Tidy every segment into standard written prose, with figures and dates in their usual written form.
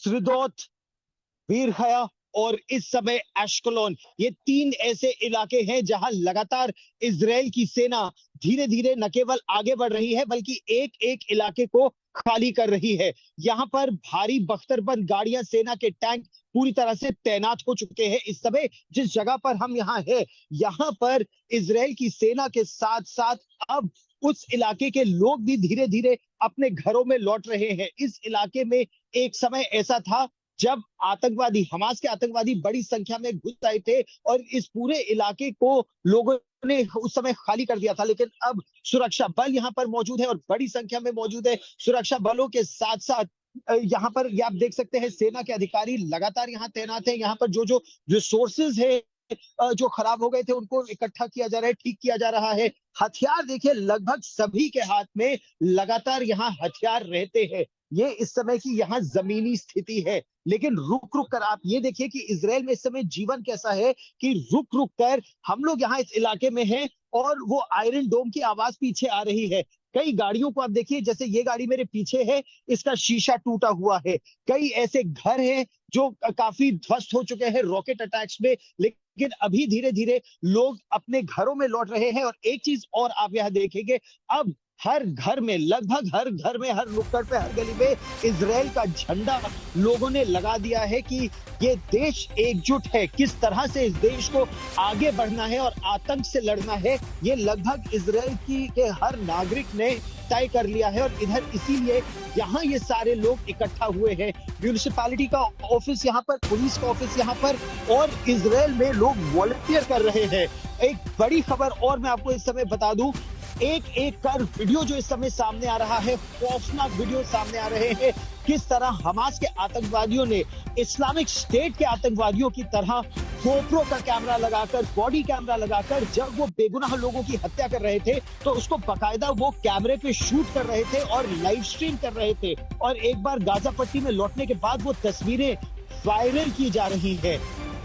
श्रीदोत, वीरहया और इस समय एश्कलोन, ये तीन ऐसे इलाके हैं जहां लगातार इजराइल की सेना धीरे धीरे न केवल आगे बढ़ रही है बल्कि एक एक इलाके को खाली कर रही है। यहां पर भारी बख्तरबंद गाड़ियां, सेना के टैंक पूरी तरह से तैनात हो चुके हैं। इस समय जिस जगह पर हम यहाँ हैं, यहाँ पर इजराइल की सेना के साथ साथ अब उस इलाके के लोग भी धीरे धीरे अपने घरों में लौट रहे हैं। इस इलाके में एक समय ऐसा था जब आतंकवादी, हमास के आतंकवादी बड़ी संख्या में घुस आए थे और इस पूरे इलाके को लोगों ने उस समय खाली कर दिया था, लेकिन अब सुरक्षा बल यहाँ पर मौजूद है और बड़ी संख्या में मौजूद है। सुरक्षा बलों के साथ साथ यहाँ पर ये आप देख सकते हैं सेना के अधिकारी लगातार यहाँ तैनात हैं। यहाँ पर जो जो रिसोर्सेज है जो खराब हो गए थे उनको इकट्ठा किया जा रहा है, ठीक किया जा रहा है। हथियार देखिए, लगभग सभी के हाथ में लगातार यहाँ हथियार रहते हैं। ये इस समय की यहाँ जमीनी स्थिति है। लेकिन रुक रुक कर आप ये देखिए कि इजराइल में इस समय जीवन कैसा है कि रुक रुक कर हम लोग यहाँ इस इलाके में हैं और वो आयरन डोम की आवाज पीछे आ रही है। कई गाड़ियों को आप देखिए, जैसे ये गाड़ी मेरे पीछे है, इसका शीशा टूटा हुआ है। कई ऐसे घर हैं जो काफी ध्वस्त हो चुके हैं रॉकेट अटैक्स में, लेकिन अभी धीरे धीरे लोग अपने घरों में लौट रहे हैं। और एक चीज और आप यह देखेंगे, अब हर घर में, लगभग हर घर में, हर नुक्कड़ पे, हर गली में इजराइल का झंडा लोगों ने लगा दिया है कि ये देश एकजुट है। किस तरह से इस देश को आगे बढ़ना है और आतंक से लड़ना है, ये लगभग इजराइल की के हर नागरिक ने तय कर लिया है। और इधर इसीलिए यहाँ ये सारे लोग इकट्ठा हुए हैं। म्यूनिसिपैलिटी का ऑफिस यहाँ पर, पुलिस का ऑफिस यहाँ पर, और इजराइल में लोग वॉलंटियर कर रहे हैं। एक बड़ी खबर और मैं आपको इस समय बता दूं, एक एक कर वीडियो जो इस समय सामने आ रहा है, खौफनाक वीडियो सामने आ रहे हैं। किस तरह हमास के आतंकवादियों ने इस्लामिक स्टेट के आतंकवादियों की तरह गोप्रो का कैमरा लगाकर, बॉडी कैमरा लगाकर, जब वो बेगुनाह लोगों की हत्या कर रहे थे तो उसको बकायदा वो कैमरे पे शूट कर रहे थे और लाइव स्ट्रीम कर रहे थे। और एक बार गाजा पट्टी में लौटने के बाद वो तस्वीरें वायरल की जा रही है।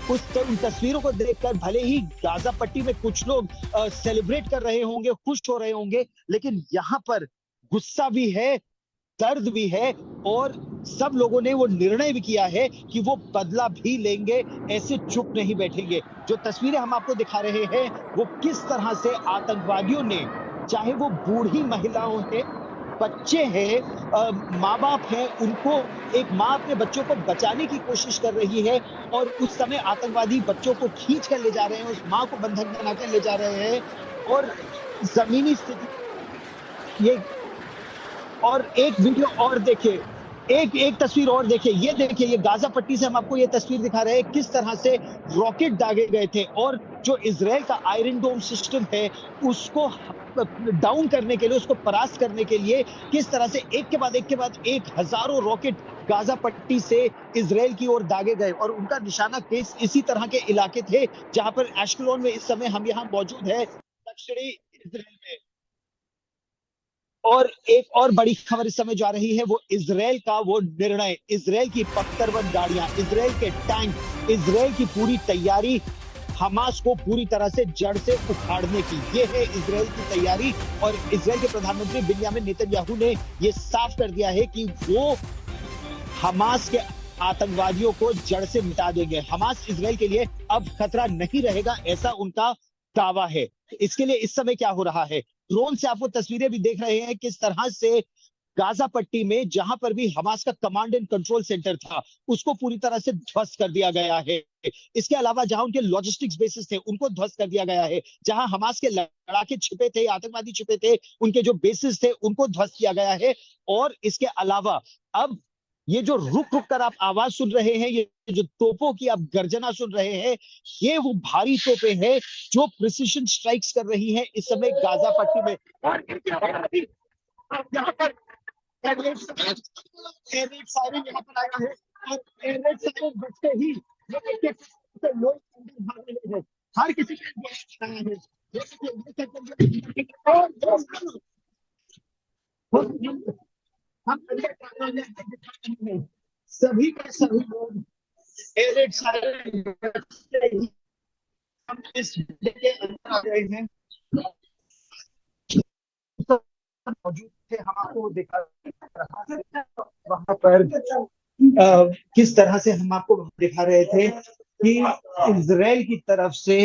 उन तस्वीरों को देखकर भले ही गाजा पट्टी में कुछ लोग सेलिब्रेट कर रहे होंगे, खुश हो रहे होंगे, लेकिन यहाँ पर गुस्सा भी है, दर्द भी है, और सब लोगों ने वो निर्णय भी किया है कि वो बदला भी लेंगे, ऐसे चुप नहीं बैठेंगे। जो तस्वीरें हम आपको दिखा रहे हैं वो किस तरह से आतंकवादियों ने, चाहे वो बूढ़ी महिलाओं हैं, बच्चे हैं, माँ बाप हैं, उनको, एक माँ अपने बच्चों को बचाने की कोशिश कर रही है और उस समय आतंकवादी बच्चों को खींच कर ले जा रहे हैं, उस माँ को बंधक बनाकर ले जा रहे हैं। और जमीनी स्थिति ये, और एक वीडियो और देखिए, एक तस्वीर और देखिए, ये देखिए, ये गाजा पट्टी से हम आपको ये तस्वीर दिखा रहे हैं किस तरह से रॉकेट दागे गए थे। और जो इजराइल का आयरन डोम सिस्टम है उसको डाउन करने के लिए, उसको परास्त करने के लिए किस तरह से एक के बाद एक हजारों रॉकेट गाजा पट्टी से इजराइल की ओर दागे गए। और उनका निशाना केस इसी तरह के इलाके थे जहां पर एश्कलोन में इस समय हम यहाँ मौजूद है, दक्षिणी इजराइल में। और एक और बड़ी खबर इस समय जो आ रही है वो इजराइल का वो निर्णय, इजराइल की बख्तरबंद गाड़ियां, इजराइल के टैंक, इजराइल की पूरी तैयारी हमास को पूरी तरह से जड़ से उखाड़ने की। ये है इजराइल की तैयारी। और इजराइल के प्रधानमंत्री बिन्यामिन नेतन्याहू ने ये साफ कर दिया है कि वो हमास के आतंकवादियों को जड़ से मिटा देंगे। हमास इजराइल के लिए अब खतरा नहीं रहेगा, ऐसा उनका दावा है। इसके लिए इस समय क्या हो रहा है, ड्रोन से आपको तस्वीरें भी देख रहे हैं किस तरह से गाजा पट्टी में जहां पर भी हमास का कमांड एंड कंट्रोल सेंटर था उसको पूरी तरह से ध्वस्त कर दिया गया है। इसके अलावा जहां उनके लॉजिस्टिक्स बेसिस थे उनको ध्वस्त कर दिया गया है। जहां हमास के लड़ाके छिपे थे, आतंकवादी छिपे थे, उनके जो बेसिस थे उनको ध्वस्त किया गया है। और इसके अलावा अब ये जो रुक रुक कर आप आवाज सुन रहे हैं, ये जो तोपों की आप गर्जना सुन रहे हैं, ये वो भारी तोपें हैं जो प्रिसिशन स्ट्राइक्स कर रही हैं इस समय गाजा पट्टी में। और यहाँ पर एयर रेड सायरन यहाँ पर आया है और एयर रेड सायरन बजते ही लोग अंदर भाग रहे हैं। हर किसी का आया है। हम सभी के सभी लोग एयर रेड सायरन बजते ही हम इस के अंदर आ गए हैं। मौजूद थे, हम आपको दिखा रहा है वहां पर किस तरह से हम आपको दिखा रहे थे कि इजराइल की तरफ से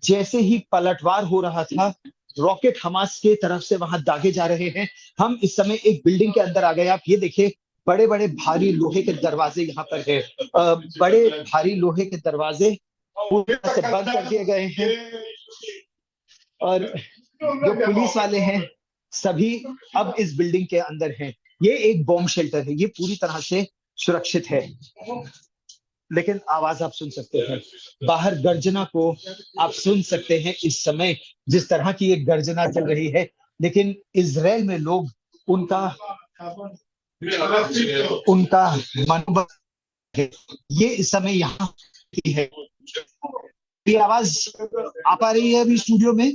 जैसे ही पलटवार हो रहा था, रॉकेट हमास के तरफ से वहां दागे जा रहे हैं। हम इस समय एक बिल्डिंग के अंदर आ गए। आप ये देखिए, बड़े बड़े भारी लोहे के दरवाजे यहाँ पर है। बड़े भारी लोहे के दरवाजे पूरी तरह से बंद कर दिए गए हैं और जो पुलिस वाले हैं सभी अब इस बिल्डिंग के अंदर हैं। ये एक बॉम्ब शेल्टर है, ये पूरी तरह से सुरक्षित है, लेकिन आवाज आप सुन सकते हैं, बाहर गर्जना को आप सुन सकते हैं। इस समय जिस तरह की एक गर्जना चल रही है, लेकिन इजराइल में लोग उनका उनका मनोबल है। ये इस समय यहाँ की है। ये आवाज आ पा रही है अभी स्टूडियो में?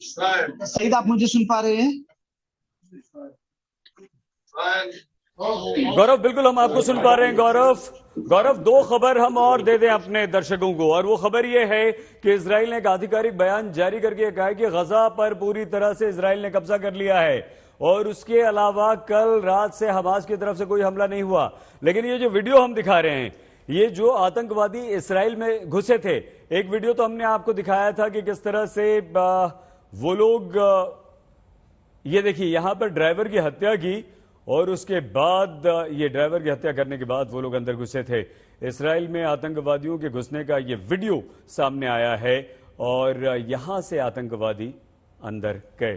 सईद, आप मुझे सुन पा रहे हैं? गौरव, बिल्कुल हम आपको सुन पा रहे हैं। गौरव, दो खबर हम और दे दें अपने दर्शकों को, और वो खबर ये है कि इजराइल ने एक आधिकारिक बयान जारी करके कहा है कि गजा पर पूरी तरह से इजराइल ने कब्जा कर लिया है, और उसके अलावा कल रात से हमास की तरफ से कोई हमला नहीं हुआ। लेकिन ये जो वीडियो हम दिखा रहे हैं, ये जो आतंकवादी इजराइल में घुसे थे, एक वीडियो तो हमने आपको दिखाया था कि किस तरह से वो लोग, ये देखिए, यहां पर ड्राइवर की हत्या की, और उसके बाद ये ड्राइवर की हत्या करने के बाद वो लोग अंदर घुसे थे। इजराइल में आतंकवादियों के घुसने का ये वीडियो सामने आया है, और यहां से आतंकवादी अंदर गए।